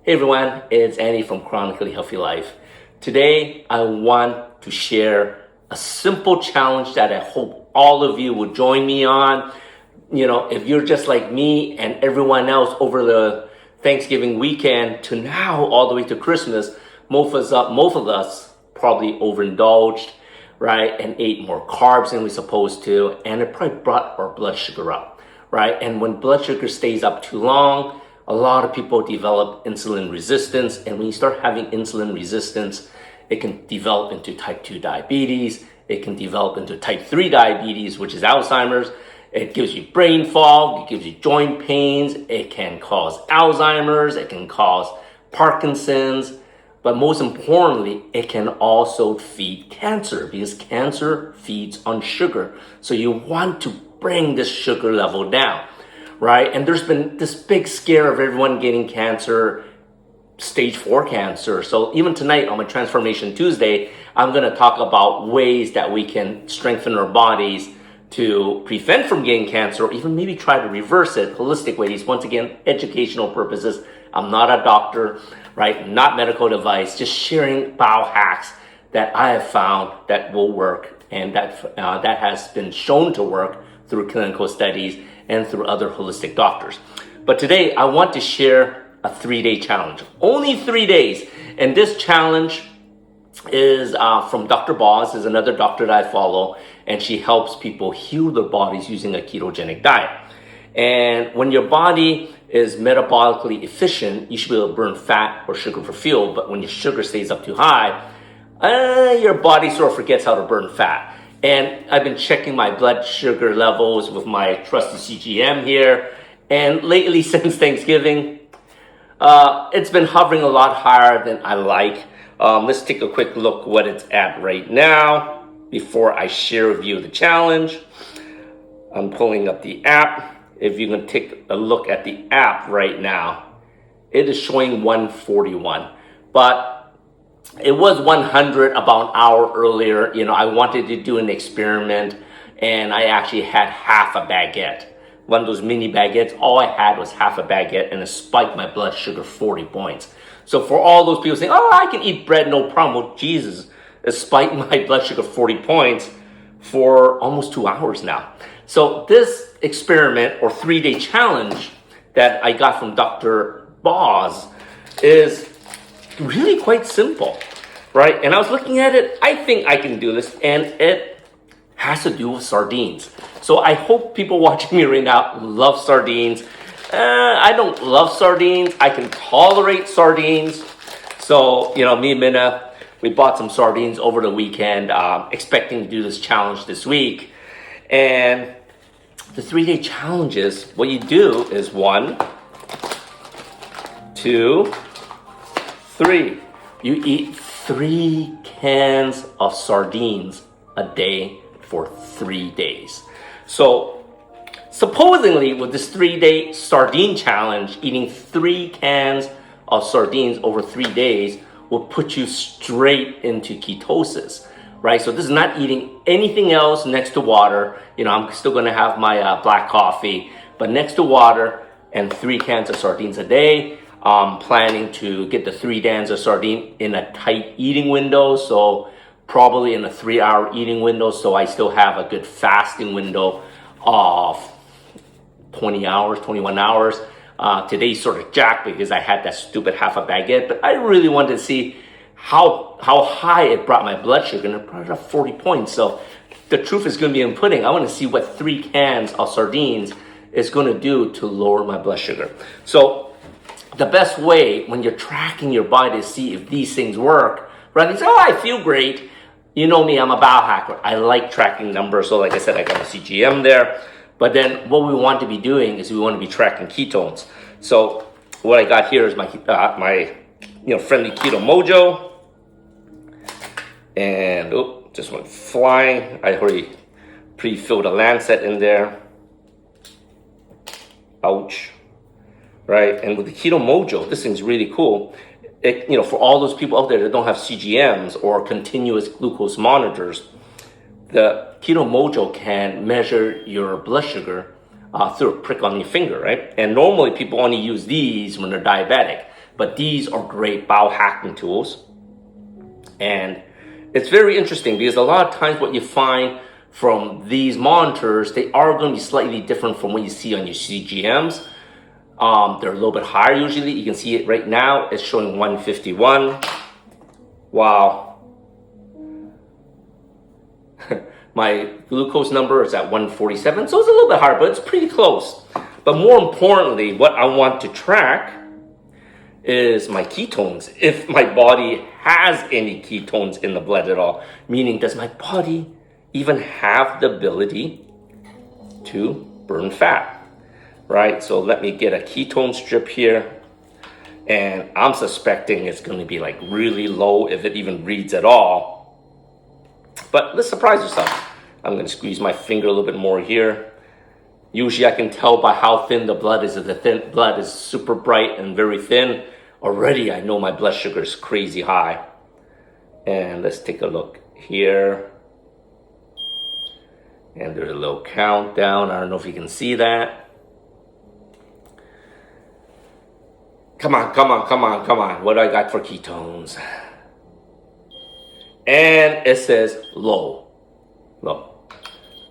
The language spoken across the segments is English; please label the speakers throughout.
Speaker 1: Hey everyone, it's Andy from Chronically Healthy Life. Today, I want to share a simple challenge that I hope all of you will join me on. You know, if you're just like me and everyone else over the Thanksgiving weekend to now all the way to Christmas, most of us probably overindulged, right? And ate more carbs than we're supposed to. And it probably brought our blood sugar up, right? And when blood sugar stays up too long, a lot of people develop insulin resistance, and when you start having insulin resistance, it can develop into type 2 diabetes, it can develop into type 3 diabetes, which is Alzheimer's. It gives you brain fog, it gives you joint pains, it can cause Alzheimer's, it can cause Parkinson's, but most importantly, it can also feed cancer because cancer feeds on sugar. So you want to bring this sugar level down. Right? And there's been this big scare of everyone getting cancer, stage 4 cancer. So even tonight on my Transformation Tuesday, I'm going to talk about ways that we can strengthen our bodies to prevent from getting cancer, or even maybe try to reverse it, holistic ways. Once again, educational purposes. I'm not a doctor, right? Not medical advice, just sharing biohacks that I have found that will work and that has been shown to work through clinical studies and through other holistic doctors. But today I want to share a 3-day challenge. Only 3 days. And this challenge is from Dr. Boz, is another doctor that I follow, and she helps people heal their bodies using a ketogenic diet. And when your body is metabolically efficient, you should be able to burn fat or sugar for fuel. But when your sugar stays up too high, your body sort of forgets how to burn fat. And I've been checking my blood sugar levels with my trusty CGM here. And lately, since Thanksgiving, it's been hovering a lot higher than I like. Let's take a quick look what it's at right now before I share with you the challenge. I'm pulling up the app. If you can take a look at the app right now, it is showing 141. But it was 100 about an hour earlier. You know, I wanted to do an experiment, and I actually had half a baguette. One of those mini baguettes, all I had was half a baguette, and it spiked my blood sugar 40 points. So for all those people saying, oh, I can eat bread, no problem. Well, Jesus, it spiked my blood sugar 40 points for almost 2 hours now. So this experiment or 3-day challenge that I got from Dr. Boz is really quite simple, right? And I was looking at it, I think I can do this, and it has to do with sardines. So I hope people watching me right now love sardines. I don't love sardines. I can tolerate sardines. So, you know, me and Minna, we bought some sardines over the weekend, expecting to do this challenge this week. And the 3-day challenge is, what you do is 1, 2, 3. You eat 3 cans of sardines a day for 3 days. So supposedly with this 3-day sardine challenge, eating 3 cans of sardines over 3 days will put you straight into ketosis, right? So this is not eating anything else next to water. You know, I'm still going to have my black coffee, but next to water and 3 cans of sardines a day. Planning to get the 3 cans of sardine in a tight eating window, so probably in a 3-hour eating window, so I still have a good fasting window of 20 hours, 21 hours. Today's sort of jacked because I had that stupid half a baguette, but I really wanted to see how high it brought my blood sugar, and it brought it up 40 points. So the truth is going to be in pudding. I want to see what 3 cans of sardines is going to do to lower my blood sugar. So the best way when you're tracking your body to see if these things work, rather than say, oh, I feel great. You know me, I'm a biohacker. I like tracking numbers. So like I said, I got a CGM there. But then what we want to be doing is we want to be tracking ketones. So what I got here is my friendly Keto Mojo. And just went flying. I already pre-filled a Lancet in there. Ouch. Right, and with the Keto Mojo, this thing's really cool. It, you know, for all those people out there that don't have CGMs or continuous glucose monitors, the Keto Mojo can measure your blood sugar through a prick on your finger, right? And normally people only use these when they're diabetic. but these are great biohacking tools. And it's very interesting because a lot of times what you find from these monitors, they are going to be slightly different from what you see on your CGMs. They're a little bit higher usually. You can see it right now. It's showing 151. Wow. My glucose number is at 147, so it's a little bit higher, but it's pretty close. But more importantly, what I want to track is my ketones. If my body has any ketones in the blood at all, meaning does my body even have the ability to burn fat, right? So let me get a ketone strip here, and I'm suspecting it's going to be like really low if it even reads at all. But let's surprise yourself. I'm going to squeeze my finger a little bit more here. Usually I can tell by how thin the blood is. If the thin blood is super bright and very thin, already I know my blood sugar is crazy high. And let's take a look here. And there's a little countdown. I don't know if you can see that. Come on, come on, come on, come on. What do I got for ketones? And it says low. Low.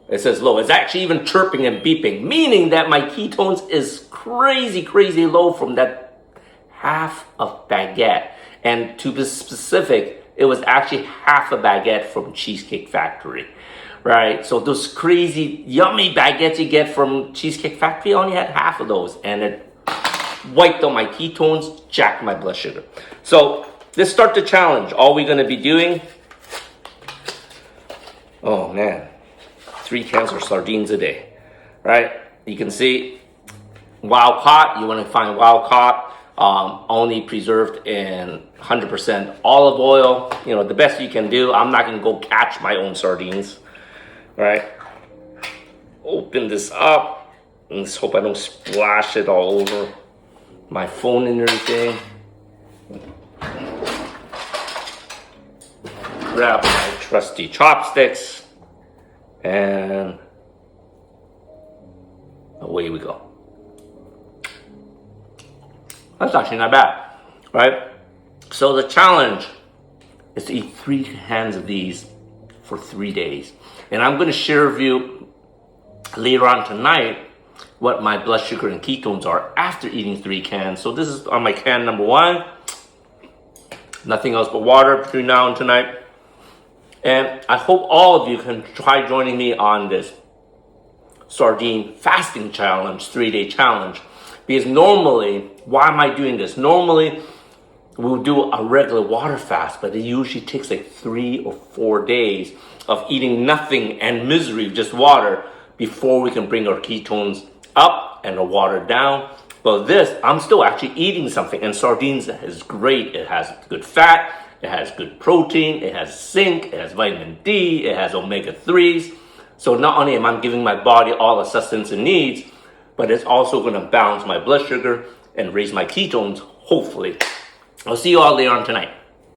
Speaker 1: It says low. It's actually even chirping and beeping, meaning that my ketones is crazy, crazy low from that half of baguette. And to be specific, it was actually half a baguette from Cheesecake Factory, right? So those crazy, yummy baguettes you get from Cheesecake Factory, I only had half of those, and it wiped out my ketones, jacked my blood sugar. So let's start the challenge. All we're going to be doing, oh man, 3 cans of sardines a day, right? You can see wild caught. You want to find wild caught, only preserved in 100% olive oil. You know, the best you can do. I'm not going to go catch my own sardines, right? Open this up and let's hope I don't splash it all over my phone and everything. Grab my trusty chopsticks. And away we go. That's actually not bad, right? So the challenge is to eat 3 cans of these for 3 days. And I'm going to share with you later on tonight what my blood sugar and ketones are after eating 3 cans. So this is on my can number 1. Nothing else but water between now and tonight. And I hope all of you can try joining me on this sardine fasting challenge, 3-day challenge. Because normally, why am I doing this? Normally, we'll do a regular water fast, but it usually takes like 3 or 4 days of eating nothing and misery, just water, before we can bring our ketones up and the water down. But this, I'm still actually eating something, and sardines is great. It has good fat. It has good protein, it has zinc, it has vitamin D, it has omega-3s. So not only am I giving my body all the sustenance it needs, but it's also going to balance my blood sugar and raise my ketones, hopefully. I'll see you all later on tonight.